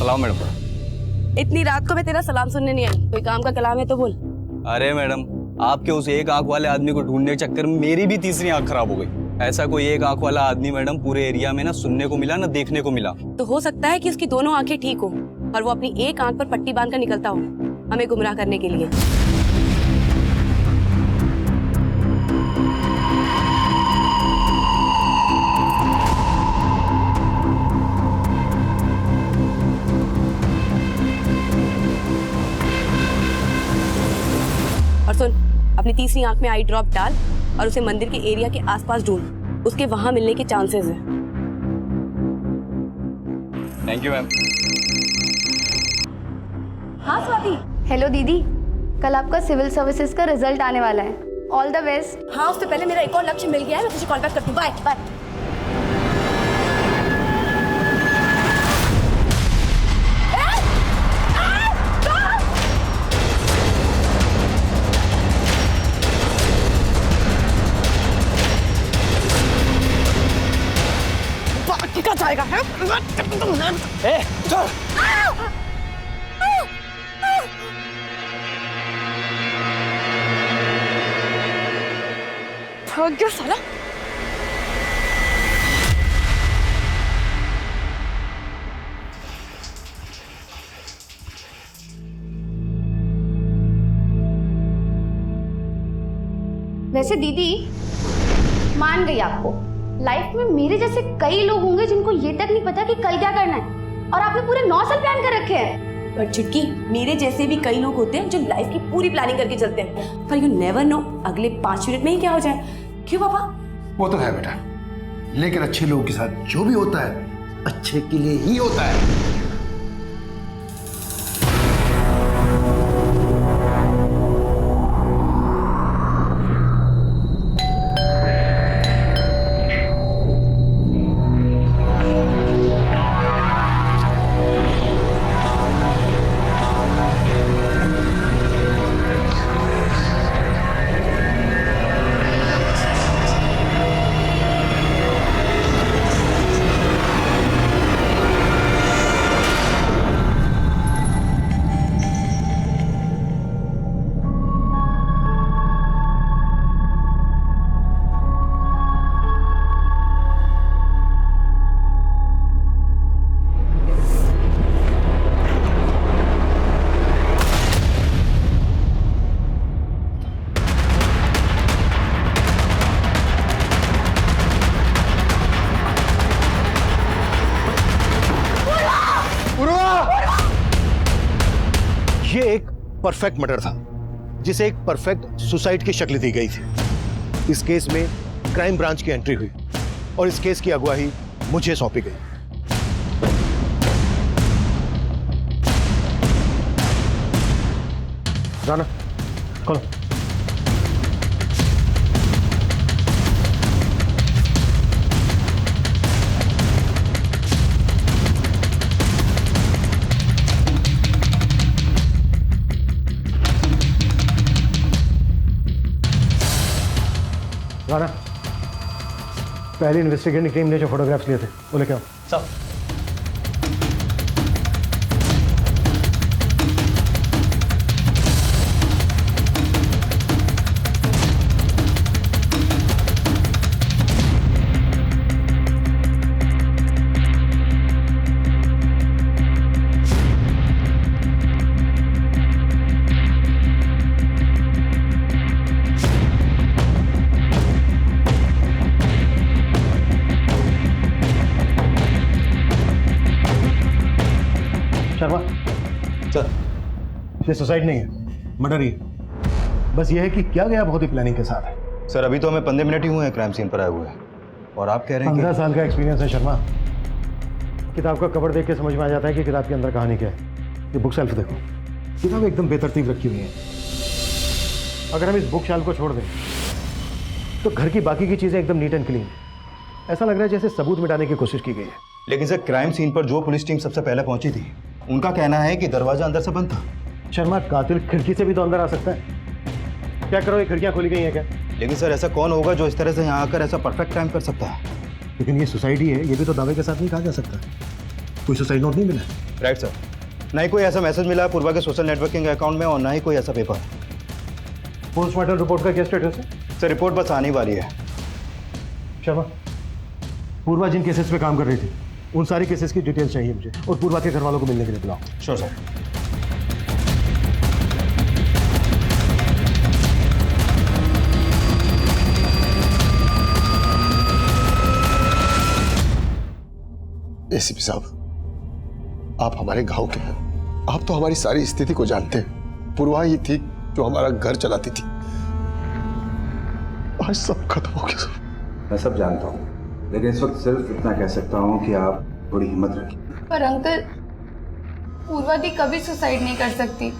सलाम मैडम। इतनी रात को मैं तेरा सलाम सुनने नहीं आई, कोई काम का कलाम है तो बोल। अरे मैडम, आपके उस एक आंख वाले आदमी को ढूंढने के चक्कर में मेरी भी तीसरी आंख खराब हो गई। ऐसा कोई एक आंख वाला आदमी मैडम पूरे एरिया में ना सुनने को मिला ना देखने को मिला। तो हो सकता है कि उसकी दोनों आंखें ठीक हो और वो अपनी एक आंख पर पट्टी बांधकर निकलता हो हमें गुमराह करने के लिए। और सुन, अपनी तीसरी आंख में आई ड्रॉप डाल और उसे मंदिर के एरिया के आसपास ढूंढ, उसके वहां मिलने के चांसेस हैं। Thank you ma'am. हाँ स्वाति। हेलो दीदी, कल आपका सिविल सर्विसेज का रिजल्ट आने वाला है। All the best. हाँ, उससे पहले मेरा एक और लक्ष्य मिल गया है, मैं तुझे कॉल बैक करती हूँ। Bye bye. क्या जाएगा है? ए, चल। भाग गया साला। वैसे दीदी, मान गई आपको, लाइफ में मेरे जैसे कई लोग होंगे जिनको ये तक नहीं पता कि कल क्या करना है, और आपने पूरे 9 साल प्लान कर रखे हैं। पर चुटकी, मेरे जैसे भी कई लोग होते हैं जो लाइफ की पूरी प्लानिंग करके चलते हैं, पर यू नेवर नो अगले 5 मिनट में ही क्या हो जाए। क्यों पापा? वो तो है बेटा, लेकिन अच्छे लोगों के साथ जो भी होता है अच्छे के लिए ही होता है। ये एक परफेक्ट मर्डर था जिसे एक परफेक्ट सुसाइड की शक्ल दी गई थी। इस केस में क्राइम ब्रांच की एंट्री हुई और इस केस की अगुवाई मुझे सौंपी गई। राना, खोलो। राना, पहली इन्वेस्टिगेटिंग टीम ने जो फोटोग्राफ्स लिए थे वो लेके आओ। सब शर्मा, चल। ये सुसाइड नहीं है, मर्डर ही है। बस ये है कि क्या गया बहुत ही प्लानिंग के साथ है। सर, अभी तो हमें 15 मिनट ही हुए हैं क्राइम सीन पर आए हुए, और आप कह रहे हैं 15 साल का एक्सपीरियंस है शर्मा। किताब का कवर देख के समझ में आ जाता है कि किताब के अंदर कहानी क्या है। ये बुक शेल्फ देखो, किताब एकदम बेतरतीब रखी हुई है। अगर हम इस बुक शेल्फ को छोड़ दें तो घर की बाकी की चीज़ें एकदम नीट एंड क्लीन। ऐसा लग रहा है जैसे सबूत मिटाने की कोशिश की गई है। लेकिन सर, क्राइम सीन पर जो पुलिस टीम सबसे पहले पहुंची थी उनका कहना है कि दरवाजा अंदर से बंद था। शर्मा, कातिल खिड़की से भी तो अंदर आ सकता है। क्या करो, ये खिड़कियां खोली गई हैं क्या? लेकिन सर, ऐसा कौन होगा जो इस तरह से यहाँ आकर ऐसा परफेक्ट क्राइम कर सकता है? लेकिन ये सोसाइटी है, ये भी तो दावे के साथ नहीं कहा जा सकता। कोई सुसाइड नोट नहीं मिला है। Right sir. ना ही कोई ऐसा मैसेज मिला है पूर्वा के सोशल नेटवर्किंग अकाउंट में और ना ही कोई ऐसा पेपर। पोस्टमार्टम रिपोर्ट का क्या स्टेटस है? सर रिपोर्ट बस आने वाली है। शर्मा, पूर्वा जिन केसेस पे काम कर रही थी उन सारी केसेस की डिटेल्स चाहिए मुझे, और पूर्वा के घर वालों को मिलने के लिए बुलाओ। Sure sir. एसीपी साहब, आप हमारे गांव के हैं, आप तो हमारी सारी स्थिति को जानते हैं। पूर्वा ही थी जो हमारा घर चलाती थी। आज सब खत्म हो गया सर। मैं सब जानता हूँ, लेकिन इस वक्त सिर्फ इतना कह सकता हूँ कि आप थोड़ी हिम्मत रखिए। पर अंकल, पूर्वा दी कभी सुसाइड नहीं कर सकती।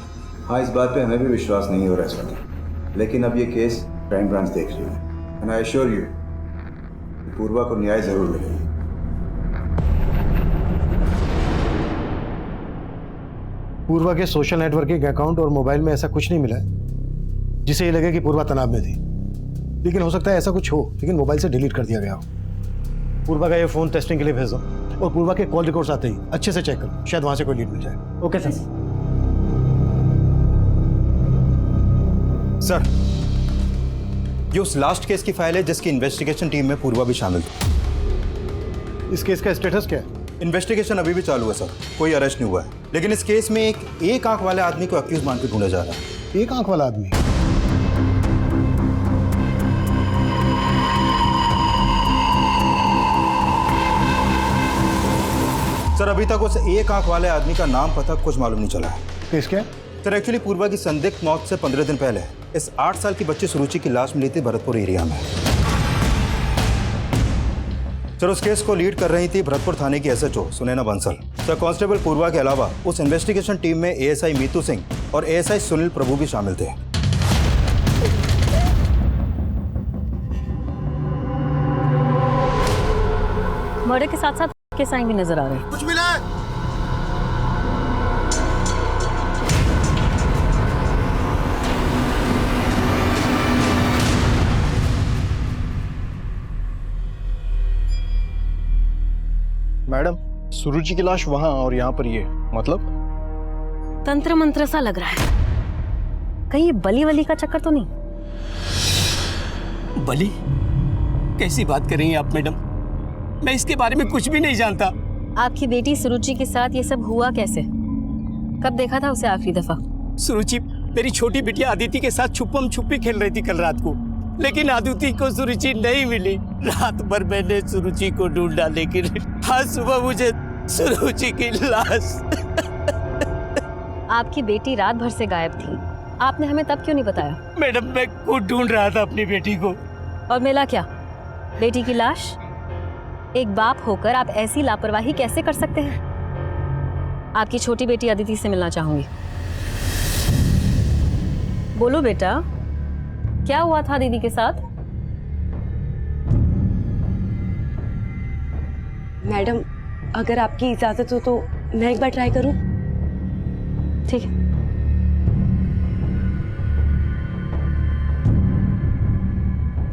हाँ, इस बात पे हमें भी विश्वास नहीं हो रहा इस वक्त, लेकिन अब ये केस क्राइम ब्रांच देख रही है। एंड आई एश्योर यू पूर्वा को न्याय जरूर मिलेगा। पूर्वा के सोशल नेटवर्किंग अकाउंट और मोबाइल में ऐसा कुछ नहीं मिला है जिसे ये लगे कि पूर्वा तनाव में थी, लेकिन हो सकता है ऐसा कुछ हो लेकिन मोबाइल से डिलीट कर दिया गया हो। पूर्वा का ये फोन टेस्टिंग के लिए भेज दो और पूर्वा के कॉल रिकॉर्ड्स आते ही अच्छे से चेक करो, शायद वहां से कोई लीड मिल जाए। Okay sir. सर, ये उस लास्ट केस की फाइल है जिसकी इन्वेस्टिगेशन टीम में पूर्वा भी शामिल थी। इस केस का स्टेटस क्या है? इन्वेस्टिगेशन अभी भी चालू है सर, कोई अरेस्ट नहीं हुआ है, लेकिन इस केस में एक आंख वाले आदमी को अक्यूज मान के ढूंढा जा रहा है। एक आंख वाला आदमी? सर अभी तक उस एक आंख वाले आदमी का नाम पता कुछ मालूम नहीं चला है। केस क्या? सर एक्चुअली पूर्वा की संदिग्ध मौत से 15 दिन पहले इस 8 साल की बच्ची सुरुचि की लाश मिली थी भरतपुर एरिया में। सर उस केस को लीड कर रही थी भरतपुर थाने की SHO Sunaina Bansal. Sir constable Purva के अलावा उस इन्वेस्टिगेशन टीम में एएसआई मीतू सिंह और एएसआई सुनील प्रभु भी शामिल थे। मर्डर के साथ साथ के साइन भी नजर आ रहे हैं। कुछ मिला है? मैडम, सुरुचि की लाश वहां और यहाँ पर ये, मतलब? तंत्र मंत्र सा लग रहा है, कहीं ये बली वली का चक्कर तो नहीं? बली? कैसी बात कर रही हैं आप मैडम? मैं इसके बारे में कुछ भी नहीं जानता। आपकी बेटी सुरुचि के साथ ये सब हुआ कैसे? कब देखा था उसे आखिरी दफा? सुरुचि मेरी छोटी बिटिया अदिति के साथ छुपम छुपी खेल रही थी कल रात को, लेकिन अदिति को सुरुचि नहीं मिली। रात भर मैंने सुरुचि को ढूंढा, लेकिन आज सुबह मुझे सुरुचि की लाश। आपकी बेटी रात भर से गायब थी, आपने हमें तब क्यों नहीं बताया? मैडम मैं खुद ढूंढ रहा था अपनी बेटी को। और मिला क्या? बेटी की लाश? एक बाप होकर आप ऐसी लापरवाही कैसे कर सकते हैं? आपकी छोटी बेटी अदिति से मिलना चाहूंगी। बोलो बेटा, क्या हुआ था दीदी के साथ? मैडम, अगर आपकी इजाजत हो तो मैं एक बार ट्राई करूं? ठीक है।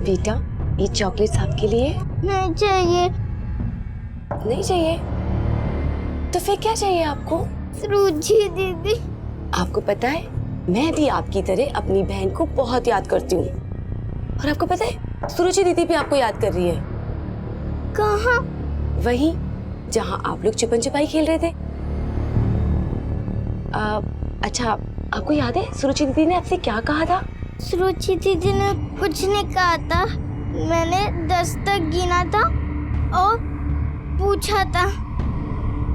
बेटा, ये चॉकलेट्स आपके लिए। नहीं चाहिए। नहीं चाहिए? तो फिर क्या चाहिए आपको? सुरुचि दीदी। आपको पता है, मैं भी आपकी तरह अपनी बहन को बहुत याद करती हूँ। और आपको पता है, सुरुचि दीदी भी आपको याद कर रही है। कहाँ? वही जहाँ आप लोग छुपन छुपाई खेल रहे थे। अच्छा, आपको याद है सुरुचि दीदी ने आपसे क्या कहा था? सुरुचि दीदी ने कुछ नहीं कहा था। मैंने 10 तक गिना था और पूछा था।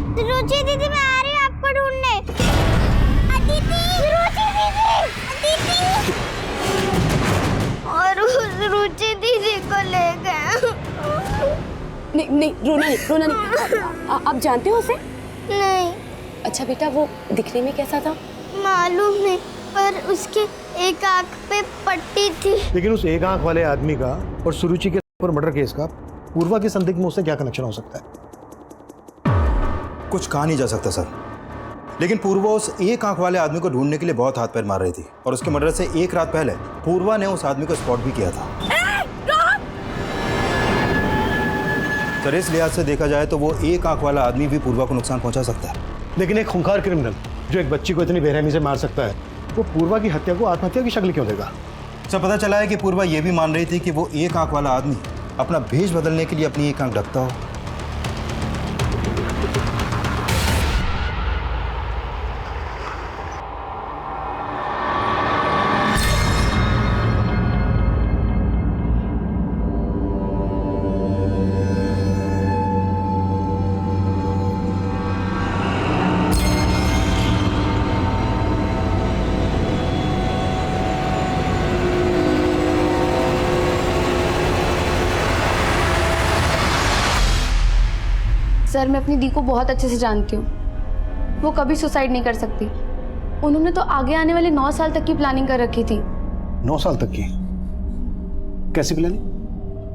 सुरुचि दीदी, मैं आ रही हूँ आपको ढूंढने। अदिति! सुरुचि दीदी! अदिति! और सुरुचि दीदी को ले गए। नहीं नहीं, रोना नहीं। आप जानते हो उसे? नहीं। अच्छा बेटा, वो दिखने में कैसा था? मालूम नहीं, पर उसके एक आंख पे पट्टी थी। लेकिन उस एक आंख वाले आदमी का और सुरुचि के ऊपर मर्डर केस का पूर्वा के संदिग्ध में उससे क्या कनेक्शन हो सकता है? कुछ कहा नहीं जा सकता सर, लेकिन पूर्वा उस एक आंख वाले आदमी को ढूंढने के लिए बहुत हाथ पैर मार रही थी, और उसके मर्डर से एक रात पहले पूर्वा ने उस आदमी को स्पॉट भी किया था। सर इस लिहाज से देखा जाए तो वो एक आंख वाला आदमी भी पूर्वा को नुकसान पहुंचा सकता है। लेकिन एक खूंखार क्रिमिनल जो एक बच्ची को इतनी बेरहमी से मार सकता है, वो पूर्वा की हत्या को आत्महत्या की शक्ल क्यों देगा? सर पता चला है कि पूर्वा ये भी मान रही थी कि वो एक आंख वाला आदमी अपना भेष बदलने के लिए अपनी एक आंख ढकता हो। सर मैं अपनी दी को बहुत अच्छे से जानती हूँ, वो कभी सुसाइड नहीं कर सकती। उन्होंने तो आगे आने वाले 9 साल तक की प्लानिंग कर रखी थी। 9 साल तक की? कैसी प्लानिंग?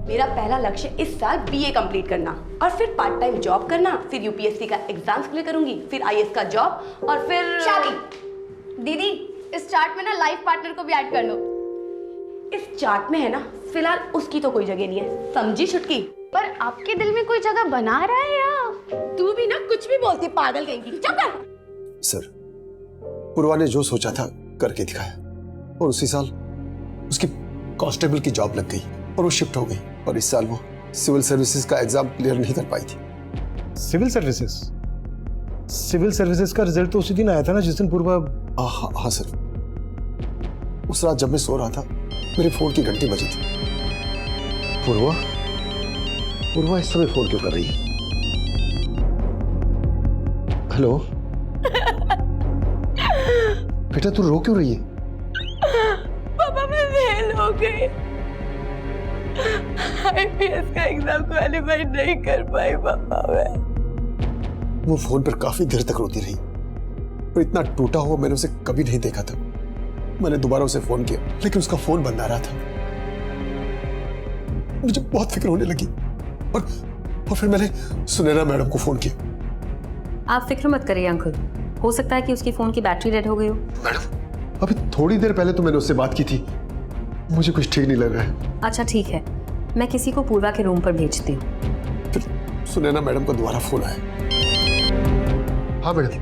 मेरा पहला लक्ष्य इस साल बीए कंप्लीट करना और फिर पार्ट टाइम जॉब करना, फिर यूपीएससी का एग्जाम्स क्लियर करूंगी, फिर आईएएस का जॉब और फिर शादी। दीदी इस चार्ट में ना लाइफ पार्टनर को भी ऐड कर लो। इस चार्ट में है ना, फिलहाल उसकी तो कोई जगह नहीं है, समझी छुटकी? पर आपके दिल में कोई जगह बना रहा है या? तू भी ना कुछ भी बोलती, पागल कहीं की। चुप कर। सर, पूर्वा ने जो सोचा था करके दिखाया और उसी साल उसकी कांस्टेबल की जॉब लग गई और वो शिफ्ट हो गई और इस साल वो सिविल सर्विसेज का एग्जाम क्लियर नहीं कर पाई थी। Civil services? सिविल सर्विसेज का रिजल्ट तो उसी दिन आया था ना जिस दिन पूर्वा। हाँ सर, उस रात जब मैं सो रहा था मेरे फोन की घंटी बजी थी। पूर्वा इस समय फोन क्यों कर रही है? हेलो बेटा, तू रो क्यों रही है? पापा मैं फेल हो गई, आईपीएस का एग्जाम क्वालीफाई नहीं कर पाई पापा मैं। वो फोन पर काफी देर तक रोती रही और इतना टूटा हुआ मैंने उसे कभी नहीं देखा था। मैंने दोबारा उसे फोन किया लेकिन उसका फोन बंद आ रहा था। मुझे बहुत फिक्र होने लगी और फिर मैंने सुनैना मैडम को फोन किया। आप फिक्र मत करिए अंकल, हो सकता है कि उसकी फोन की बैटरी डेड हो गई हो। मैडम अभी थोड़ी देर पहले तो मैंने उससे बात की थी, मुझे कुछ ठीक नहीं लग रहा है। अच्छा ठीक है, मैं किसी को पूर्वा के रूम पर भेजती हूँ। फिर सुनैना मैडम का दोबारा फोन आया। हाँ मैडम,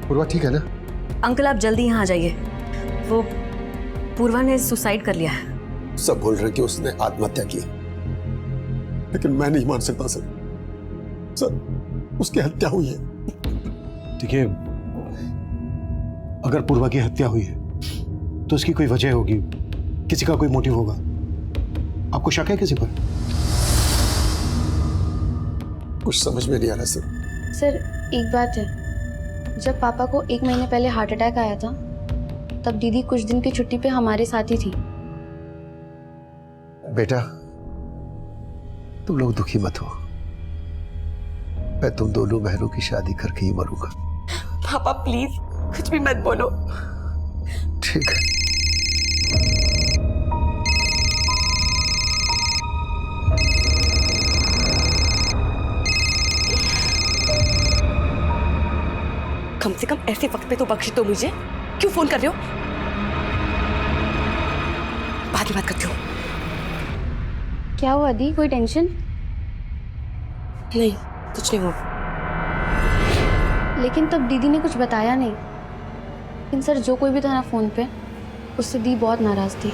पूर्वा ठीक है ना? अंकल आप जल्दी यहाँ आ जाइए, वो पूर्वा ने सुसाइड कर लिया है। सब बोल रहे हैं कि उसने आत्महत्या की, लेकिन मैं नहीं मान सकता सर। सर उसकी हत्या हुई है। देखिए, अगर पूर्वा की हत्या हुई है तो उसकी कोई वजह होगी, किसी का कोई मोटिव होगा। आपको शक है किसी पर? कुछ समझ में नहीं आ रहा सर। सर एक बात है, जब पापा को 1 महीने पहले हार्ट अटैक आया था तब दीदी कुछ दिन की छुट्टी पे हमारे साथ ही थी। बेटा तुम लोग दुखी मत हो, मैं तुम दोनों बहनों की शादी करके ही मरूंगा। पापा प्लीज कुछ भी मत बोलो। ठीक है। कम से कम ऐसे वक्त पे तो बख्श दो मुझे। क्यों फोन कर रहे हो? बाद में बात करती हूँ। क्या हुआ दी, कोई टेंशन? नहीं कुछ नहीं हुआ। लेकिन तब दीदी ने कुछ बताया नहीं। लेकिन सर जो कोई भी था ना फोन पे, उससे दी बहुत नाराज थी।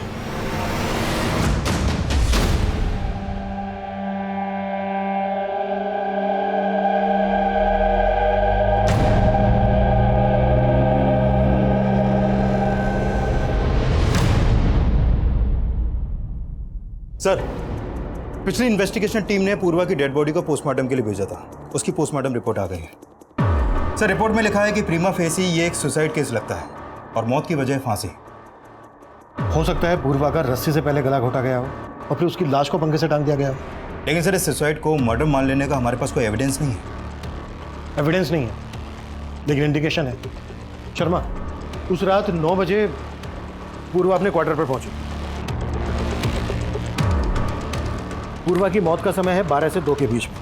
सर पिछली इन्वेस्टिगेशन टीम ने पूर्वा की डेड बॉडी को पोस्टमार्टम के लिए भेजा था, उसकी पोस्टमार्टम रिपोर्ट आ गई है। सर रिपोर्ट में लिखा है कि प्रीमा फेसी ये एक सुसाइड केस लगता है और मौत की वजह फांसी। हो सकता है पूर्वा का रस्सी से पहले गला घोटा गया हो और फिर उसकी लाश को पंखे से टांग दिया गया हो। लेकिन सर इस सुसाइड को मर्डर मान लेने का हमारे पास कोई एविडेंस नहीं है। एविडेंस नहीं है लेकिन इंडिकेशन है। शर्मा, उस रात 9 बजे पूर्वा अपने क्वार्टर पर पहुंची। पूर्वा की मौत का समय है 12 से 2 के बीच में।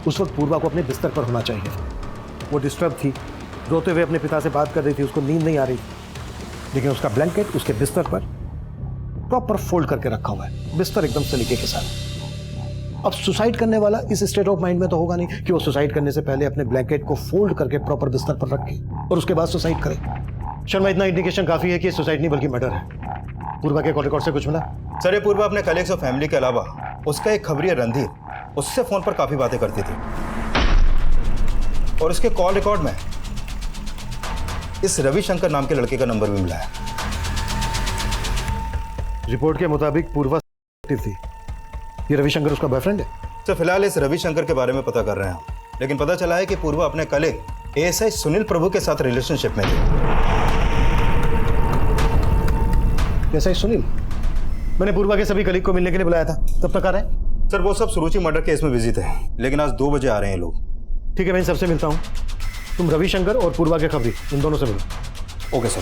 उस वक्त पूर्वा को अपने बिस्तर पर होना चाहिए। वो डिस्टर्ब थी, रोते हुए अपने पिता से बात कर रही थी, उसको नींद नहीं आ रही थी। लेकिन उसका ब्लैंकेट उसके बिस्तर पर प्रॉपर फोल्ड करके रखा हुआ है, बिस्तर एकदम सलीके के साथ। अब सुसाइड करने वाला इस स्टेट ऑफ माइंड में तो होगा नहीं कि वो सुसाइड करने से पहले अपने ब्लैंकेट को फोल्ड करके प्रॉपर बिस्तर पर रखे और उसके बाद सुसाइड करे। शर्मा, इतना इंडिकेशन काफी है कि सुसाइड नहीं बल्कि मर्डर है। पूर्वा के कॉल रिकॉर्ड से कुछ मिला? सर, ये पूर्वा अपने कलीग्स और फैमिली के अलावा उसका एक खबरिया रणधीर उससे फोन पर काफी बातें करती थी और उसके कॉल रिकॉर्ड में इस रविशंकर नाम के लड़के का नंबर भी मिला है। रिपोर्ट के मुताबिक पूर्वा एक्टिव थी। ये रविशंकर उसका बॉयफ्रेंड है? तो फिलहाल इस रविशंकर के बारे में पता कर रहे हैं, लेकिन पता चला है कि पूर्वा अपने कलीग एएसआई सुनील प्रभु के साथ रिलेशनशिप में थे। एएसआई सुनील? मैंने पूर्वा के सभी कलीग को मिलने के लिए बुलाया था, तब तक आ रहे हैं? सर, वो सब सुरुचि मर्डर केस में बिजी थे, लेकिन आज 2 बजे आ रहे हैं लोग। ठीक है, मैं इन सबसे मिलता हूँ। तुम रविशंकर और पूर्वा के खबरी, इन दोनों से मिलो। Okay sir.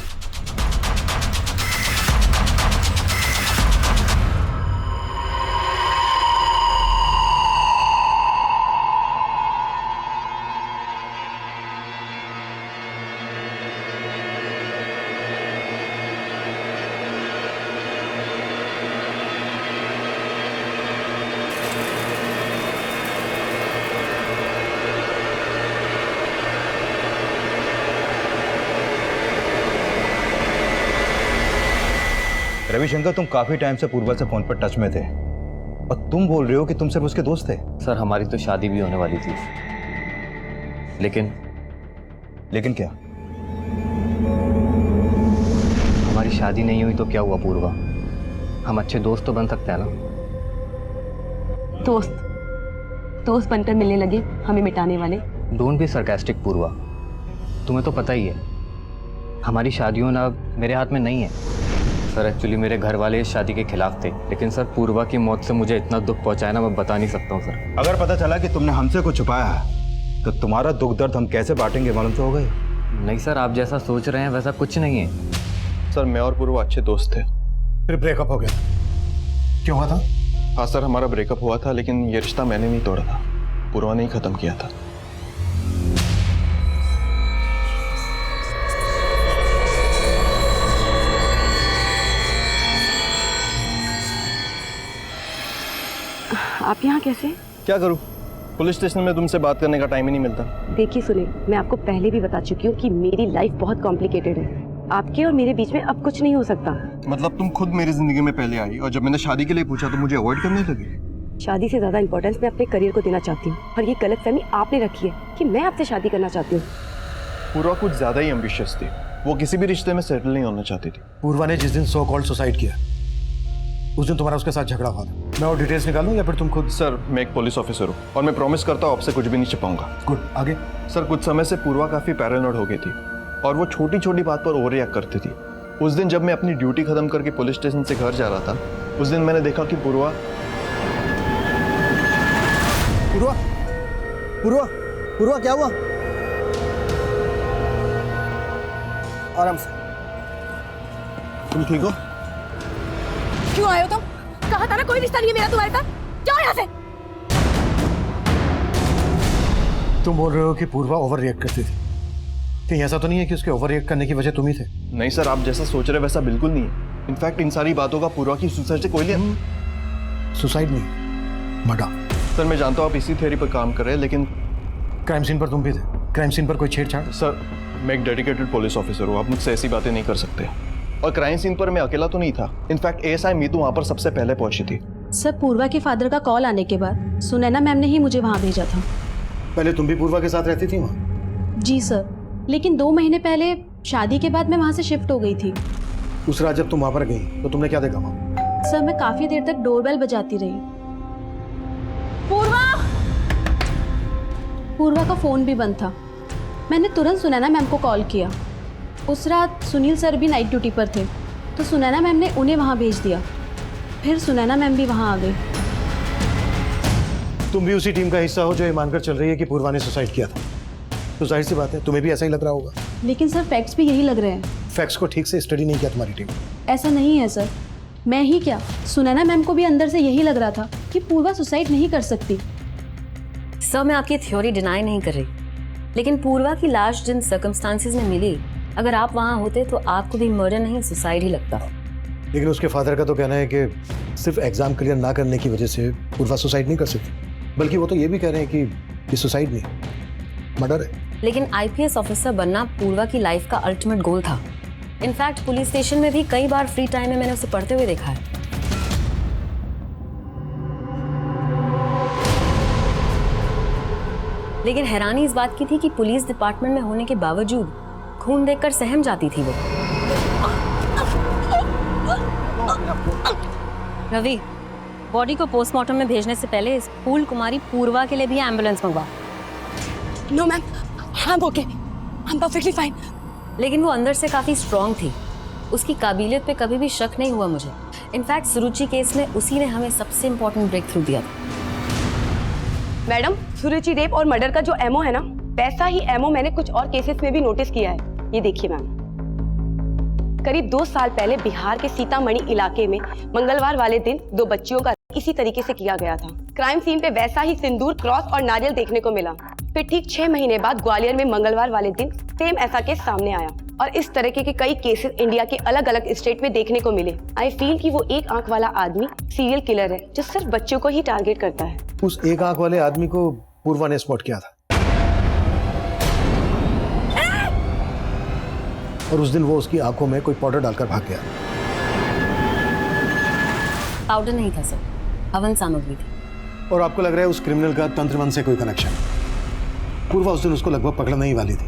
रविशंकर, तुम काफी टाइम से पूर्वा से फोन पर टच में थे और तुम बोल रहे हो कि तुम सिर्फ उसके दोस्त थे। सर, हमारी तो शादी भी होने वाली थी, लेकिन क्या? हमारी शादी नहीं हुई तो क्या हुआ पूर्वा? हम अच्छे दोस्त तो बन सकते हैं ना। दोस्त बनकर मिलने लगे हमें मिटाने वाले। डोंट बी सरकास्टिक पूर्वा, तुम्हें तो पता ही है हमारी शादियों ना मेरे हाथ में नहीं है। सर, एक्चुअली मेरे घर वाले इस शादी के खिलाफ थे, लेकिन सर पूर्वा की मौत से मुझे इतना दुख पहुंचाया ना, मैं बता नहीं सकता हूँ सर। अगर पता चला कि तुमने हमसे कुछ छुपाया है तो तुम्हारा दुख दर्द हम कैसे बांटेंगे, मालूम तो होगा ही। नहीं सर, आप जैसा सोच रहे हैं वैसा कुछ नहीं है। सर, मैं और पूर्वा अच्छे दोस्त थे, फिर ब्रेकअप हो गया। क्यों हुआ था? हाँ सर, हमारा ब्रेकअप हुआ था, लेकिन ये रिश्ता मैंने नहीं तोड़ा था, पूर्वा ने ही खत्म किया था। आप यहाँ कैसे? क्या करूँ, पुलिस स्टेशन में तुमसे बात करने का टाइम ही नहीं मिलता। देखिए सुनिए, मैं आपको पहले भी बता चुकी हूँ कि मेरी लाइफ बहुत कॉम्प्लिकेटेड है। आपके और मेरे बीच में अब कुछ नहीं हो सकता। मतलब तुम खुद मेरी जिंदगी में पहले आई और जब मैंने शादी के लिए पूछा तो मुझे अवॉइड करने लगी। शादी से ज्यादा इंपॉर्टेंस मैं अपने करियर को देना चाहती हूँ, और ये गलतफहमी आपने रखी है कि मैं आपसे शादी करना चाहती हूँ। पूर्वा कुछ ज्यादा ही एम्बिशियस थी, वो किसी भी रिश्ते में सेटल नहीं होना चाहती थी। पूर्वा ने जिस दिन सो कॉल्ड सुसाइड किया उस दिन तुम्हारा उसके साथ झगड़ा हुआ था। मैं और डिटेल्स निकालूं या फिर तुम खुद? सर, मैं एक पुलिस ऑफिसर हूँ और मैं प्रॉमिस करता हूँ आपसे कुछ भी नहीं छिपाऊंगा। गुड, आगे? सर, कुछ समय से पूर्वा काफी पैरानॉइड हो गई थी और वो छोटी छोटी बात पर ओवर रिएक्ट करती थी। उस दिन जब मैं अपनी ड्यूटी खत्म करके पुलिस स्टेशन से घर जा रहा था, उस दिन मैंने देखा कि पूर्वा क्या हुआ? आराम से। तुम ठीक हो? क्यों आए हो तुम? कहा था ना कोई रिश्ता नहीं है मेरा तुम्हारे साथ। जाओ यहाँ से। तुम बोल रहे हो कि पूर्वा ओवर रिएक्ट करती थी, कहीं ऐसा तो नहीं है कि उसके ओवर रिएक्ट करने की वजह तुम ही थे? नहीं सर, आप जैसा सोच रहे वैसा बिल्कुल नहीं है। इनफैक्ट इन सारी बातों का पूर्वा की सुसाइड से कोई लिया। सुसाइड नहीं, मर्डर। सर, मैं जानता हूँ आप इसी थ्योरी पर काम कर रहे हैं, लेकिन क्राइम सीन पर तुम भी थे। क्राइम सीन पर कोई छेड़छाड़? सर, मैं एक डेडिकेटेड पुलिस ऑफिसर हूँ, आप मुझसे ऐसी बातें नहीं कर सकते। और क्राइम सीन पर मैं अकेला तो नहीं था, इनफैक्ट एएसआई मीतू वहाँ पर सबसे पहले पहुंची थी। सर, पूर्वा के फादर का कॉल आने के बाद सुनैना मैम ने ही मुझे वहाँ भेजा था। पहले तुम भी पूर्वा के साथ रहती थी वहाँ? जी सर, लेकिन 2 महीने पहले शादी के बाद मैं वहाँ से शिफ्ट हो गई थी। उस रात जब तुम वहाँ पर गई तो तुमने क्या देखा वहाँ? सर, मैं काफी देर तक डोरबेल बजाती रही। पूर्वा का फोन भी बंद था। मैंने तुरंत सुनैना मैम को कॉल किया। उस रात सुनील सर भी नाइट ड्यूटी पर थे, तो सुनैना मैम ने उन्हें वहाँ भेज दिया। फिर सुनैना मैम भी वहाँ आ गई। तुम भी उसी टीम का हिस्सा हो जो ये मानकर चल रही है कि पूर्वा ने सुसाइड किया था, तो जाहिर सी बात है तुम्हें भी ऐसा ही लग रहा होगा। लेकिन सर, फैक्ट्स भी यही लग रहे हैं। फैक्ट्स को ठीक से स्टडी नहीं किया तुम्हारी टीम। ऐसा नहीं है सर, मैं ही क्या, सुनैना मैम को भी अंदर से यही लग रहा था कि पूर्वा सुसाइड नहीं कर सकती। सर, मैं आपकी थ्योरी डिनाई नहीं कर रही, लेकिन पूर्वा की लाश जिन सर्कमस्टांसेस में मिली, अगर आप वहाँ होते तो आपको भी मर्डर नहीं सुसाइड ही लगता। लेकिन उसके फादर का तो कहना है कि सिर्फ एग्जाम क्लियर ना करने की वजह से पूर्वा सुसाइड नहीं कर सकती, बल्कि वो तो ये भी कह रहे हैं कि ये सुसाइड नहीं, मर्डर है। लेकिन आईपीएस ऑफिसर बनना पूर्वा की लाइफ का अल्टीमेट गोल था। इनफैक्ट पुलिस स्टेशन में भी कई बार फ्री टाइम में मैंने उसे पढ़ते हुए देखा है। लेकिन हैरानी इस बात की थी कि पुलिस डिपार्टमेंट में होने के बावजूद खून देखकर सहम जाती थी वो। रवि, बॉडी को पोस्टमार्टम में भेजने से पहले इस फूल कुमारी पूर्वा के लिए भी एम्बुलेंस मंगवा। No ma'am, I am okay, I am perfectly fine. लेकिन वो अंदर से काफी स्ट्रांग थी, उसकी काबिलियत पे कभी भी शक नहीं हुआ मुझे। इनफैक्ट सुरुचि केस में उसी ने हमें सबसे इम्पोर्टेंट ब्रेक थ्रू दिया था। मैडम, सुरुचि रेप और मर्डर का जो एमओ है ना, वैसा ही एमओ मैंने कुछ और केसेस में भी नोटिस किया है। ये देखिए मैम, करीब 2 साल पहले बिहार के सीतामढ़ी इलाके में मंगलवार वाले दिन 2 बच्चियों का इसी तरीके से किया गया था। क्राइम सीन पे वैसा ही सिंदूर, क्रॉस और नारियल देखने को मिला। फिर ठीक 6 महीने बाद ग्वालियर में मंगलवार वाले दिन सेम ऐसा केस सामने आया और इस तरीके के कई केसेस इंडिया के अलग अलग स्टेट में देखने को मिले। आई फील कि वो एक आंख वाला आदमी सीरियल किलर है जो सिर्फ बच्चों को ही टारगेट करता है। उस एक आंख वाले आदमी को पूर्वा ने स्पॉट किया था और उस दिन वो उसकी आंखों में कोई पाउडर डालकर भाग गया। पाउडर नहीं था सर, हवन सामग्री थी। और आपको लग रहा है उस क्रिमिनल का तंत्र मन से कोई कनेक्शन? पूर्वा उस दिन उसको लगभग पकड़ने ही वाली थी।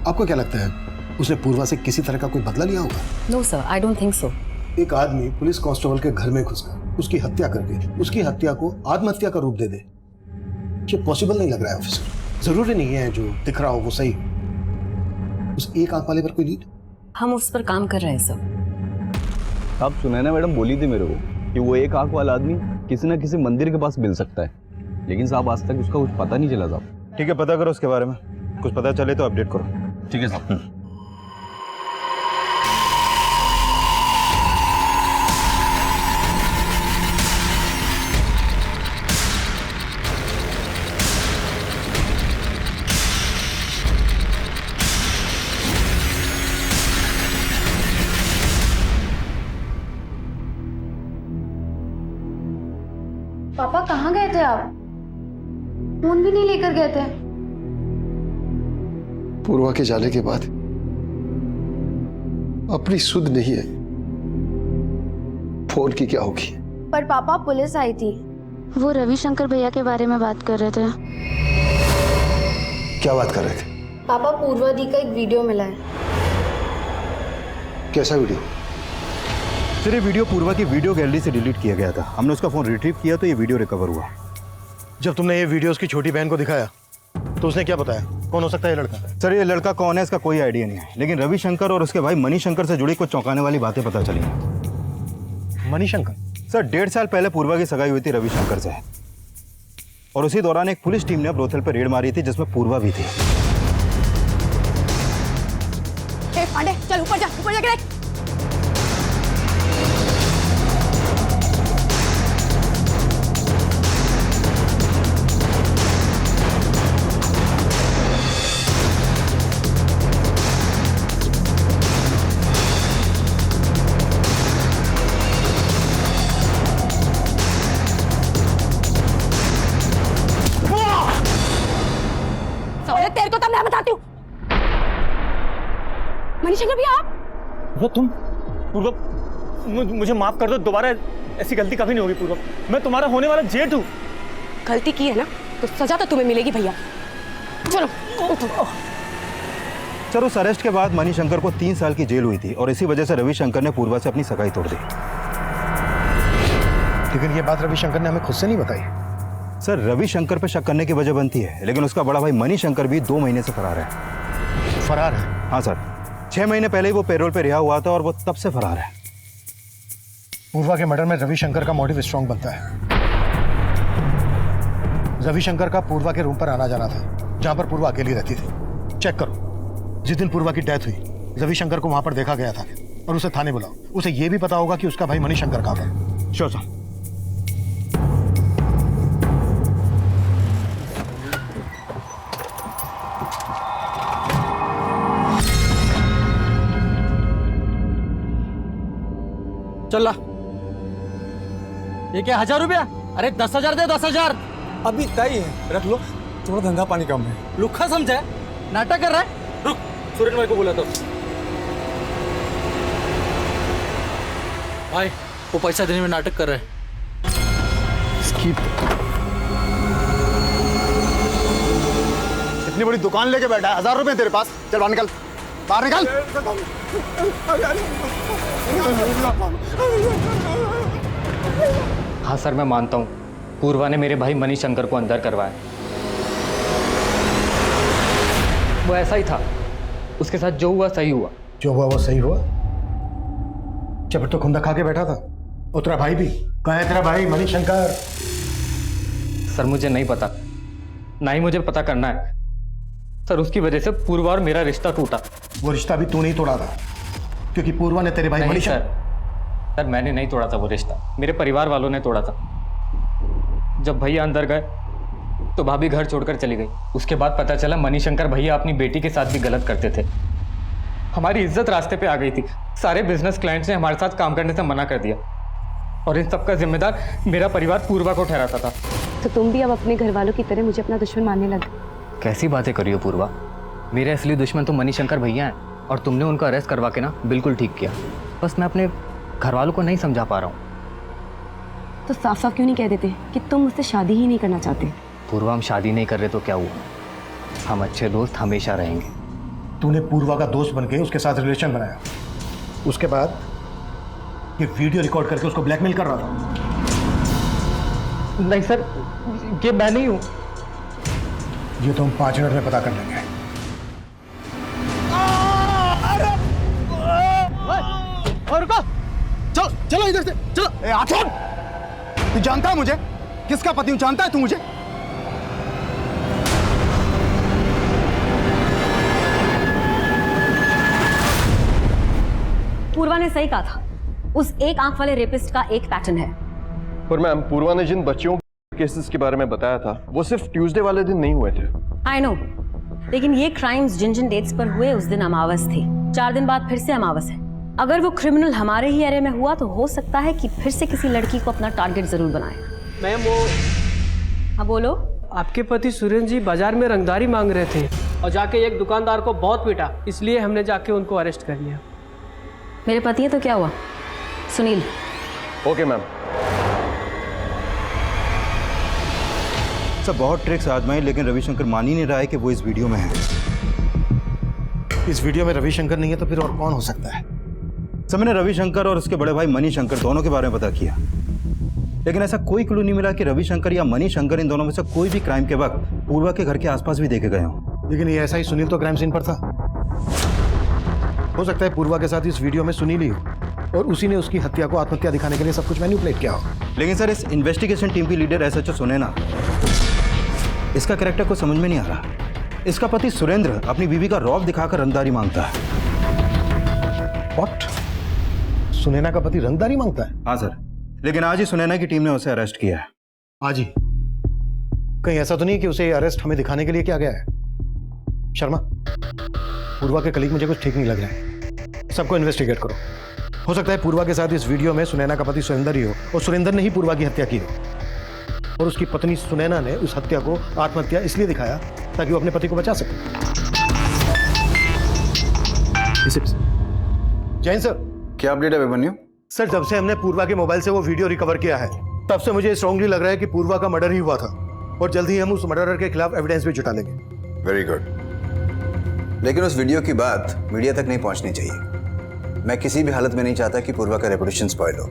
आपको क्या लगता है उसने पूर्वा से किसी तरह का कोई बदला लिया होगा? No sir, I don't think so. एक आदमी पुलिस कांस्टेबल के घर में घुसकर उसकी हत्या करके उसकी हत्या को आत्महत्या का रूप दे दे, ये पॉसिबल नहीं लग रहा है ऑफिसर। जरूरी नहीं है जो दिख रहा हो वो सही। उस एक आंख वाले पर कोई लीड? हम उस पर काम कर रहे हैं सर। आप सुनैना मैडम बोली थी मेरे को कि वो एक आंख वाला आदमी किसी न किसी मंदिर के पास मिल सकता है, लेकिन साहब आज तक उसका कुछ पता नहीं चला साहब। ठीक है, पता करो उसके बारे में, कुछ पता चले तो अपडेट करो। ठीक है साहब। पापा कहाँ गए थे आप? फोन भी नहीं लेकर गए थे। पूर्वा के जाने के बाद अपनी सुध नहीं है, फोन की क्या होगी? पर पापा पुलिस आई थी, वो रविशंकर भैया के बारे में बात कर रहे थे। क्या बात कर रहे थे? पापा, पूर्वा दी का एक वीडियो मिला है। कैसा वीडियो? सर, ये वीडियो पूर्वा की वीडियो गैलरी से डिलीट किया गया था। हमने उसका फोन रिट्रीव किया तो ये वीडियो रिकवर हुआ। जब तुमने ये वीडियो उसकी छोटी बहन को दिखाया तो उसने क्या बताया? कौन हो सकता है ये लड़का? सर, ये लड़का कौन है इसका कोई आइडिया नहीं है, लेकिन रविशंकर और उसके भाई मणिशंकर से जुड़ी कुछ चौंकाने वाली बातें पता चली हैं। मणिशंकर? सर, 1.5 साल पहले पूर्वा की सगाई हुई थी रविशंकर से, और उसी दौरान एक पुलिस टीम ने ब्रोथल पर रेड मारी थी जिसमें पूर्वा भी थी। पांडे, चल ऊपर जाके देख। तेरे को तब मैं बताती हूँ। मणिशंकर भी आप? तुम पूर्व, मुझे माफ कर दो, दोबारा ऐसी गलती कभी नहीं होगी। पूर्व, मैं तुम्हारा होने वाला जेठ हूँ। गलती की है ना तो सजा तो तुम्हें मिलेगी भैया। चलो सर, उस अरेस्ट के बाद मणिशंकर को 3 साल की जेल हुई थी और इसी वजह से रविशंकर ने पूर्वा से अपनी सगाई तोड़ दी। लेकिन ये बात रविशंकर ने हमें खुद से नहीं बताई। सर, रविशंकर पे शक करने की वजह बनती है, लेकिन उसका बड़ा भाई मणिशंकर भी 2 महीने से फरार है। फरार है? हाँ सर, 6 महीने पहले ही वो पैरोल पे रिहा हुआ था और वो तब से फरार है। पूर्वा के मर्डर में रविशंकर का मोटिव स्ट्रॉन्ग बनता है। रविशंकर का पूर्वा के रूम पर आना जाना था जहां पर पूर्वा अकेली रहती थी। चेक करो, जिस दिन पूर्वा की डेथ हुई रविशंकर को वहां पर देखा गया था और उसे थाने बुलाओ। उसे यह भी पता होगा कि उसका भाई मणिशंकर कहां पर। Sure sir. चल ला। ये क्या 1000 रुपया? अरे 10,000 दे 10,000। अभी तय है, रख लो, थोड़ा धंधा पानी कम है। लुखा समझा है? नाटक कर रहा है? रुक, सुरेंद्र भाई को बोला तो। भाई वो पैसा देने में नाटक कर रहे हैं। इतनी बड़ी दुकान लेके बैठा है, 1000 रुपए तेरे पास, चल बाहर निकल, बाहर निकल। हाँ सर, मैं मानता हूँ पूर्वा ने मेरे भाई मनीष शंकर को अंदर करवाया। वो ऐसा ही था, उसके साथ जो हुआ सही हुआ। जो हुआ वो सही हुआ? जब तो खुंदा खा के बैठा था। और तेरा भाई भी कहाँ है? तेरा भाई मनीष शंकर? सर मुझे नहीं पता, ना ही मुझे पता करना है सर। उसकी वजह से पूर्वा और मेरा रिश्ता टूटा। वो रिश्ता भी तू नहीं तोड़ा था, क्योंकि पूर्वा ने तेरे भाई मनीष सर मैंने नहीं तोड़ा था वो रिश्ता, मेरे परिवार वालों ने तोड़ा था। जब भैया अंदर गए तो भाभी घर छोड़कर चली गई। उसके बाद पता चला मनीष शंकर भैया अपनी बेटी के साथ भी गलत करते थे। हमारी इज्जत रास्ते पे आ गई थी। सारे बिजनेस क्लाइंट्स ने हमारे साथ काम करने से मना कर दिया और इन सब का जिम्मेदार मेरा परिवार पूर्वा को ठहराता था। तो तुम भी अब अपने घर वालों की तरह मुझे अपना दुश्मन मानने लग गए? कैसी बातें करी हो पूर्वा? मेरे असली दुश्मन तो मनीष शंकर भैया हैं और तुमने उनको अरेस्ट करवा के ना बिल्कुल ठीक किया। बस मैं अपने घर वालों को नहीं समझा पा रहा हूँ। तो साफ साफ क्यों नहीं कह देते कि तुम मुझसे शादी ही नहीं करना चाहते? पूर्वा, हम शादी नहीं कर रहे तो क्या हुआ? हम अच्छे दोस्त हमेशा रहेंगे। तूने पूर्वा का दोस्त बन के उसके साथ रिलेशन बनाया, उसके बाद ये वीडियो रिकॉर्ड करके उसको ब्लैकमेल कर रहा था। नहीं सर, ये मैं नहीं हूँ। ये तो हम 5 मिनट में पता कर लेंगे। और रुको, चलो चलो इधर से चलो। आखिर तू जानता है मुझे किसका पति हूं? जानता है तू मुझे? पूर्वा ने सही कहा था, उस एक आंख वाले रेपिस्ट का एक पैटर्न है। पर मैम, पूर्वा ने जिन बच्चियों केसेस के बारे में बताया था वो सिर्फ ट्यूसडे वाले दिन नहीं हुए थे। आई नो, लेकिन ये क्राइम्स जिन जिन डेट्स पर हुए उस दिन अमावस थी। 4 दिन बाद फिर से अमावस है। अगर वो क्रिमिनल हमारे ही एरिया में हुआ तो हो सकता है कि फिर से किसी लड़की को अपना टारगेट जरूर बनाए। मैम वो हाँ बोलो। आपके पति सुरेंद्र जी बाजार में रंगदारी मांग रहे थे और जाके एक दुकानदार को बहुत पीटा, इसलिए हमने जाके उनको अरेस्ट कर लिया। मेरे पति है तो क्या हुआ? सुनील। Okay ma'am. सब बहुत ट्रिक्स आजमाई लेकिन रविशंकर मान ही नहीं रहा है कि वो इस वीडियो में है। इस वीडियो में रविशंकर नहीं है तो फिर और कौन हो सकता है? सब मैंने रविशंकर और उसके बड़े भाई मनीष शंकर दोनों के बारे में पता किया, लेकिन ऐसा कोई क्लू नहीं मिला कि रविशंकर या मनीष शंकर इन दोनों में से कोई भी क्राइम के वक्त पूर्वा के घर के आसपास भी देखे गए हों। लेकिन ये ऐसा ही सुनील तो क्राइम सीन पर था। हो सकता है पूर्वा के साथ इस वीडियो में सुनील ही हो और उसी ने उसकी हत्या को आत्महत्या दिखाने के लिए सब कुछ मैनिपुलेट किया हो। लेकिन सर, इस इन्वेस्टिगेशन टीम की लीडर एसएचओ सुनैना, इसका कैरेक्टर को समझ में नहीं आ रहा। इसका पति सुरेंद्र अपनी बीवी का रौब दिखाकर रंगदारी मांगता है। व्हाट? सुनैना का पति रंगदारी मांगता है? हाँ सर, लेकिन आज ही सुनैना की टीम ने उसे अरेस्ट किया है। आज ही? कहीं ऐसा तो नहीं कि उसे अरेस्ट हमें दिखाने के लिए किया गया है? शर्मा, पूर्वा के कलीग मुझे कुछ ठीक नहीं लग रहा है। सबको इन्वेस्टिगेट करो। हो सकता है पूर्वा के साथ इस वीडियो में सुनैना का पति सुरेंद्र ही हो और सुरेंद्र ने ही पूर्वा की हत्या की हो और उसकी पत्नी सुनैना ने उस हत्या को आत्महत्या इसलिए दिखाया ताकि वो अपने पति को बचा सके। जैन सर। क्या अपडेट है अभिमन्यु? सर, जब से हमने पूर्वा के मोबाइल से वो वीडियो रिकवर किया है तब से मुझे स्ट्रांगली लग रहा है कि पूर्वा का मर्डर ही हुआ था और जल्द ही हम उस मर्डरर के खिलाफ एविडेंस भी जुटा लेंगे। वेरी गुड, लेकिन उस वीडियो की बात मीडिया तक नहीं पहुंचनी चाहिए। मैं किसी भी हालत में नहीं चाहता कि पूर्वा का रेपुटेशन स्पॉइल हो।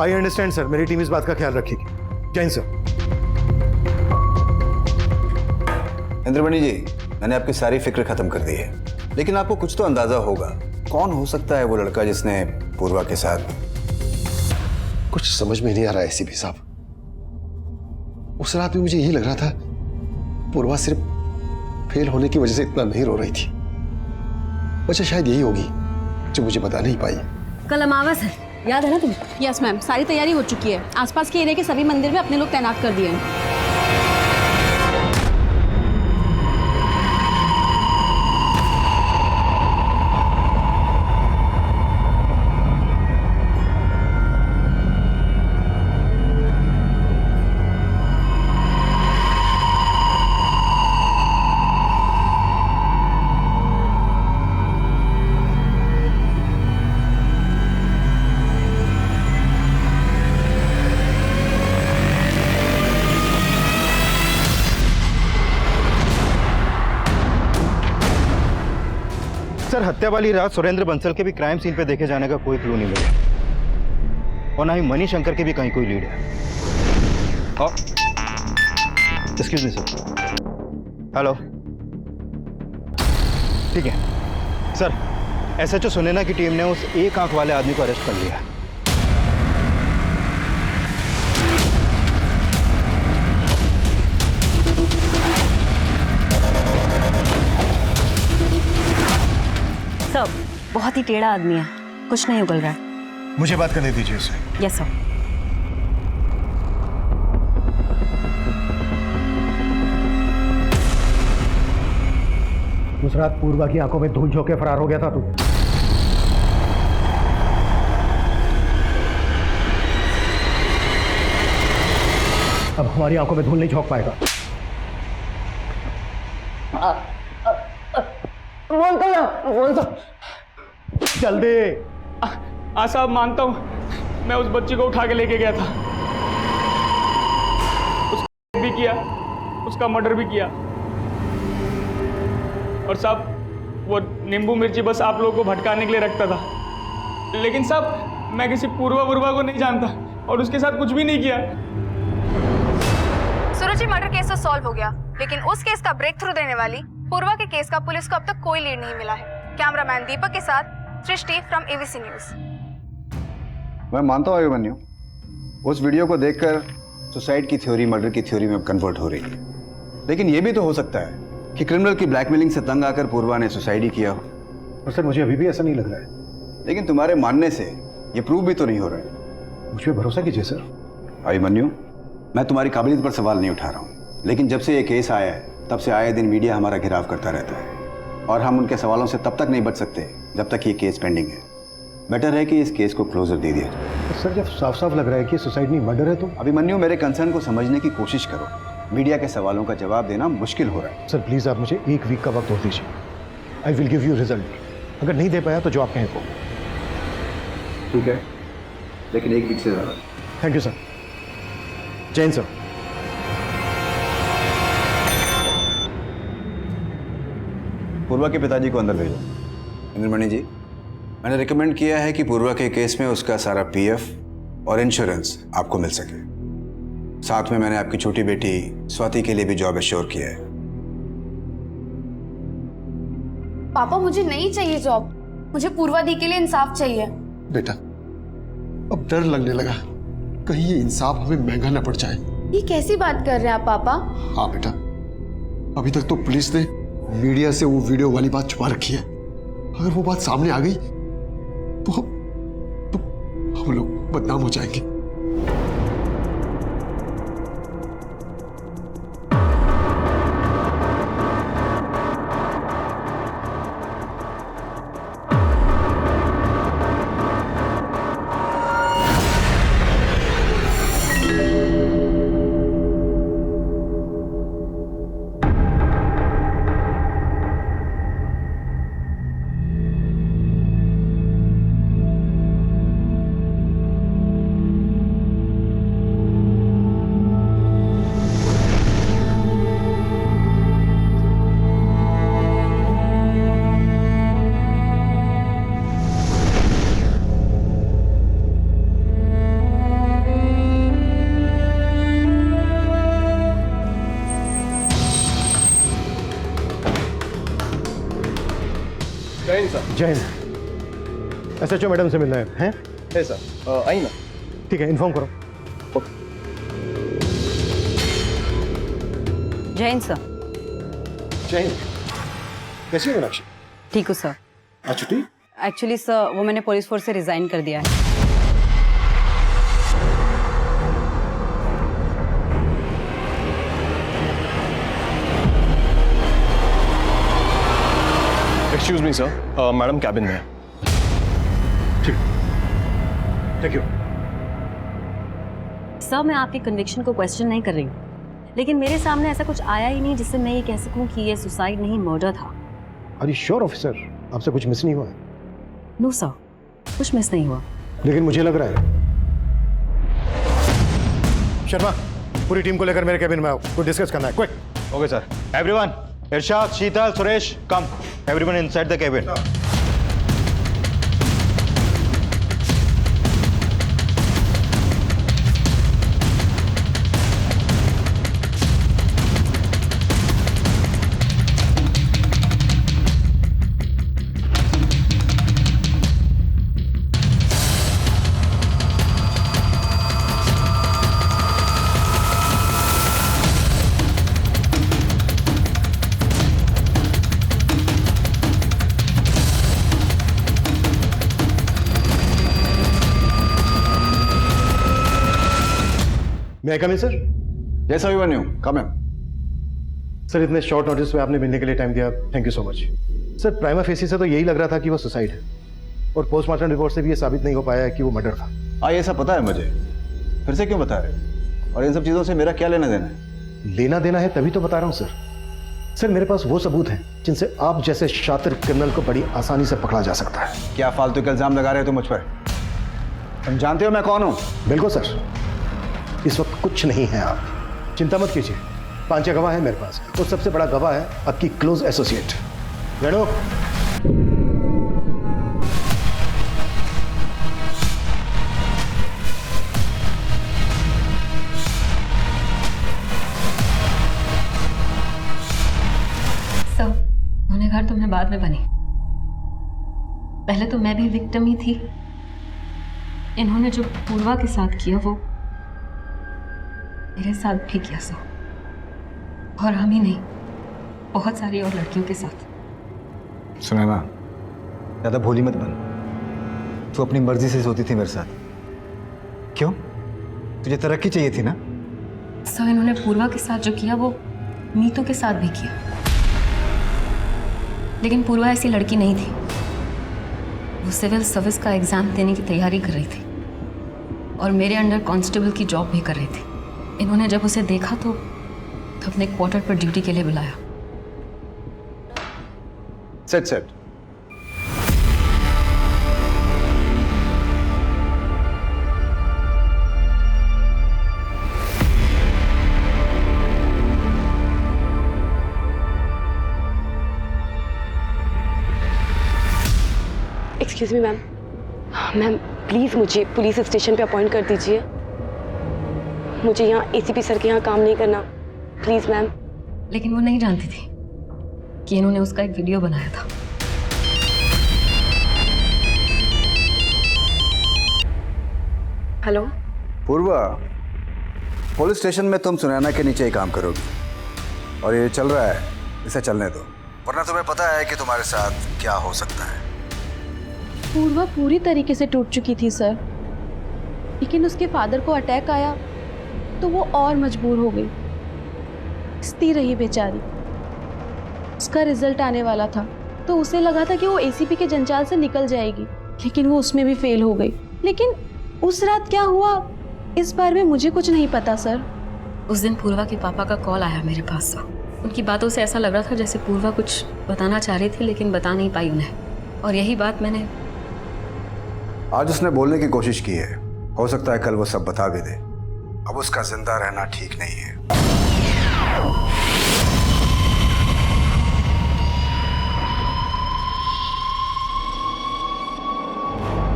आई अंडरस्टैंड सर, मेरी टीम इस बात का ख्याल रखेगी। जैन सर। इंद्रमणि जी, मैंने आपकी सारी फिक्र खत्म कर दी है, लेकिन आपको कुछ तो अंदाजा होगा कौन हो सकता है वो लड़का जिसने पूर्वा के साथ। कुछ समझ में नहीं आ रहा है एसीपी साहब। उस रात भी मुझे यही लग रहा था पूर्वा सिर्फ फेल होने की वजह से इतना नहीं रो रही थी। वजह शायद यही होगी जो मुझे बता नहीं पाई। कल अमावस है, याद है ना तुम्हें? यस मैम, सारी तैयारी हो चुकी है। आसपास के एरिया के सभी मंदिर में अपने लोग तैनात कर दिए हैं। सर, हत्या वाली रात सुरेंद्र बंसल के भी क्राइम सीन पे देखे जाने का कोई क्लू नहीं मिला और ना ही मनी शंकर के भी कहीं कोई लीड है। Excuse me sir. हेलो, ठीक है सर। एसएचओ सुनैना की टीम ने उस एक आंख वाले आदमी को अरेस्ट कर लिया है। सर, बहुत ही टेढ़ा आदमी है, कुछ नहीं उगल रहा है। मुझे बात करने दीजिए उससे। Yes sir. उस रात पूर्वा की आंखों में धूल झोंक के फरार हो गया था तू। अब हमारी आंखों में धूल नहीं झोंक पाएगा। जल्दी। हाँ साहब, मानता हूँ मैं उस बच्ची को उठा के लेके गया था, उसका भी किया, उसका मर्डर भी किया। और साहब वो नींबू मिर्ची बस आप लोगों को भटकाने के लिए रखता था, लेकिन साहब मैं किसी पूर्वा को नहीं जानता और उसके साथ कुछ भी नहीं किया। सुरुचि मर्डर केस तो सॉल्व हो गया, लेकिन उस केस का ब्रेक थ्रू देने वाली पूर्वा के केस का पुलिस को अब तक कोई लीड नहीं मिला है। कैमरामैन दीपक के साथ सृष्टि फ्रॉम एबीसी न्यूज। मैं मानता हूँ अभिमन्यु, उस वीडियो को देखकर सुसाइड की थ्योरी मर्डर की थ्योरी में कन्वर्ट हो रही है, लेकिन यह भी तो हो सकता है कि क्रिमिनल की ब्लैकमेलिंग से तंग आकर पूर्वा ने सुसाइड ही किया हो। और सर, मुझे अभी भी ऐसा नहीं लग रहा है। लेकिन तुम्हारे मानने से ये प्रूव भी तो नहीं हो रहा है। मुझ पर भरोसा कीजिए सर। अभिमन्यु, मैं तुम्हारी काबिलियत पर सवाल नहीं उठा रहा हूँ, लेकिन जब से ये केस आया है तब से आए दिन मीडिया हमारा घिराव करता रहता है और हम उनके सवालों से तब तक नहीं बच सकते जब तक ये केस पेंडिंग है। बेटर है कि इस केस को क्लोजर दे दिया जाए। सर, जब साफ साफ लग रहा है कि सुसाइड नहीं मर्डर है तो। अभिमन्यु, मेरे कंसर्न को समझने की कोशिश करो। मीडिया के सवालों का जवाब देना मुश्किल हो रहा है। सर प्लीज, आप मुझे एक वीक का वक्त और दीजिए। I will give you result. अगर नहीं दे पाया तो जो आप कहें वो। ठीक है, लेकिन एक वीक से ज़्यादा। Thank you sir. Jain sir. Purva के पिताजी को अंदर भेजो। इंद्रमणि जी, मैंने रिकमेंड किया है कि पूर्वा के केस में उसका सारा पीएफ और इंश्योरेंस आपको मिल सके। साथ में मैंने आपकी छोटी बेटी स्वाति के लिए भी जॉब एश्योर किया है। पापा, मुझे नहीं चाहिए जॉब, मुझे पूर्वा दी के लिए इंसाफ चाहिए। बेटा, अब डर लगने लगा कहीं ये इंसाफ हमें महंगा न पड़ जाए। ये कैसी बात कर रहे हैं आप पापा? हाँ बेटा, अभी तक तो पुलिस ने मीडिया से वो वीडियो वाली बात छुपा रखी है। अगर वो बात सामने आ गई तो हम लोग बदनाम हो जाएंगे। जय हिंद। एसएचओ मैडम से मिलना है सर। आई ना। ठीक है, इन्फॉर्म करो। जय हिंद सर। जय हिंद। कैसी है मीनाक्षी? ठीक हूँ सर। आज छुट्टी? एक्चुअली सर, वो मैंने पुलिस फोर्स से रिजाइन कर दिया है। Excuse me sir, madam cabin में है। ठीक, थैंक यू। सर, मैं आपके कन्विक्शन को क्वेश्चन नहीं कर रही हूँ, लेकिन मेरे सामने ऐसा कुछ आया ही नहीं जिससे मैं ये कह सकूँ कि ये सुसाइड नहीं मर्डर था। Are you sure officer? आपसे कुछ मिस नहीं हुआ? नो सर, कुछ मिस नहीं हुआ। लेकिन मुझे लग रहा है। शर्मा, पूरी टीम को लेकर मेरे कैबिन में आओ, कुछ डिस्कस करना है। Quick. Okay sir. Everyone, Irshad, Sheetal, Suresh, come. Everyone inside the cabin. मैं कम इन सर? जैसा भी बने हो, कम है। सर इतने शॉर्ट नोटिस पे आपने मिलने के लिए टाइम दिया, thank you so much. Sir prima facie से तो यही लग रहा था कि वो सुसाइड है, और पोस्टमार्टम रिपोर्ट से भी ये साबित नहीं हो पाया है कि वो मर्डर था। हाँ, ये सब पता है मुझे, फिर से क्यों बता रहे हो? और इन सब चीज़ों से मेरा क्या लेना देना है? लेना देना है तभी तो बता रहा हूँ सर। सर मेरे पास वो सबूत हैं जिनसे आप जैसे शातिर क्रिमिनल को बड़ी आसानी से पकड़ा जा सकता है। क्या फालतू के इल्जाम लगा रहे हो तुम मुझ पर? तुम जानते हो मैं कौन हूँ? बिल्कुल सर, इस वक्त कुछ नहीं है आप, चिंता मत कीजिए। 5 गवाह है मेरे पास, और सबसे बड़ा गवाह है आपकी क्लोज एसोसिएट रेणु। गुनहगार तो मैं बाद में बनी, पहले तो मैं भी विक्टिम ही थी। इन्होंने जो पूर्वा के साथ किया वो मेरे साथ भी किया सो, और हम ही नहीं, बहुत सारी और लड़कियों के साथ। सुनैना, ज़्यादा भोली मत बन। तू अपनी मर्जी से सोती थी मेरे साथ, क्यों? तुझे तरक्की चाहिए थी ना? सो इन्होंने पूर्वा के साथ जो किया वो मीतू के साथ भी किया, लेकिन पूर्वा ऐसी लड़की नहीं थी। वो सिविल सर्विस का एग्जाम देने की तैयारी कर रही थी और मेरे अंडर कांस्टेबल की जॉब भी कर रही थी। इन्होंने जब उसे देखा तो अपने क्वार्टर पर ड्यूटी के लिए बुलाया। Set excuse me ma'am, ma'am please मुझे पुलिस स्टेशन पे अपॉइंट कर दीजिए। मुझे यहाँ एसीपी सर के यहाँ काम नहीं करना, प्लीज़ मैम। लेकिन वो नहीं जानती थी कि इन्होंने उसका एक वीडियो बनाया था। हेलो पूर्वा, पुलिस स्टेशन में तुम सुनैना के नीचे ही काम करोगी, और ये चल रहा है, इसे चलने दो, वरना तुम्हें पता है कि तुम्हारे साथ क्या हो सकता है। पूर्वा पूरी तरीके से टूट चुकी थी सर, लेकिन उसके फादर को अटैक आया तो वो और मजबूर हो गई, स्थिर रही बेचारी। उसका रिजल्ट आने वाला था तो उसे लगा था कि वो एसीपी के जंजाल से निकल जाएगी, लेकिन वो उसमें भी फेल हो गई। लेकिन उस रात क्या हुआ इस बारे में मुझे कुछ नहीं पता सर। उस दिन पूर्वा के पापा का कॉल आया मेरे पास। उनकी बातों से ऐसा लग रहा था जैसे पूर्वा कुछ बताना चाह रही थी लेकिन बता नहीं पाई उन्हें, और यही बात मैंने आज उसने बोलने की कोशिश की है, हो सकता है कल वो सब बता भी दे। अब उसका जिंदा रहना ठीक नहीं है।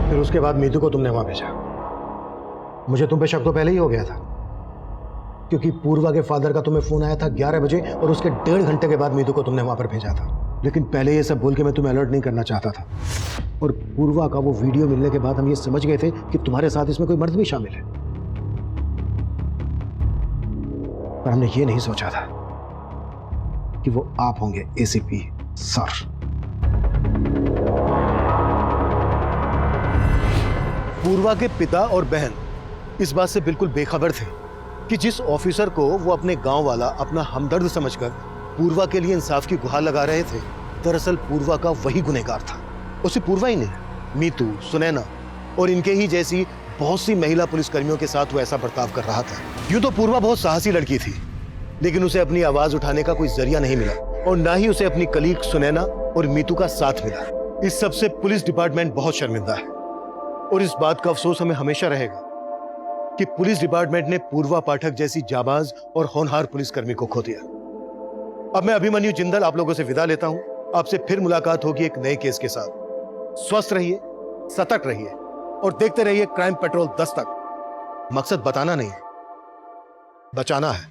फिर उसके बाद मीतू को तुमने वहां भेजा। मुझे तुम पे शक तो पहले ही हो गया था, क्योंकि पूर्वा के फादर का तुम्हें फोन आया था 11 बजे, और उसके 1.5 घंटे के बाद मीतू को तुमने वहां पर भेजा था। लेकिन पहले ये सब बोल के मैं तुम्हें अलर्ट नहीं करना चाहता था, और पूर्वा का वो वीडियो मिलने के बाद हम ये समझ गए थे कि तुम्हारे साथ इसमें कोई मर्द भी शामिल है, पर हमने ये नहीं सोचा था कि वो आप होंगे एसीपी सर। पूर्वा के पिता और बहन इस बात से बिल्कुल बेखबर थे कि जिस ऑफिसर को वो अपने गांव वाला अपना हमदर्द समझकर पूर्वा के लिए इंसाफ की गुहार लगा रहे थे, दरअसल पूर्वा का वही गुनहगार था। उसे पूर्वा ही नहीं, मीतू, सुनैना और इनके ही जैसी बहुत सी महिला पुलिसकर्मियों के साथ वो ऐसा बर्ताव कर रहा था। यूं तो पूर्वा बहुत साहसी लड़की थी, लेकिन उसे अपनी आवाज उठाने का कोई जरिया नहीं मिला, और ना ही उसे अपनी कलीग सुनैना और मीतू का साथ मिला। इस सबसे पुलिस डिपार्टमेंट बहुत शर्मिंदा है, और इस बात का अफसोस हमें हमेशा रहेगा कि पुलिस डिपार्टमेंट ने पूर्वा पाठक जैसी जाबाज और होनहार पुलिसकर्मी को खो दिया। अब मैं अभिमन्यु जिंदल आप लोगों से विदा लेता हूं। आपसे फिर मुलाकात होगी एक नए केस के साथ। स्वस्थ रहिए, सतर्क रहिए और देखते रहिए क्राइम पेट्रोल 10 तक। मकसद बताना नहीं, बचाना है।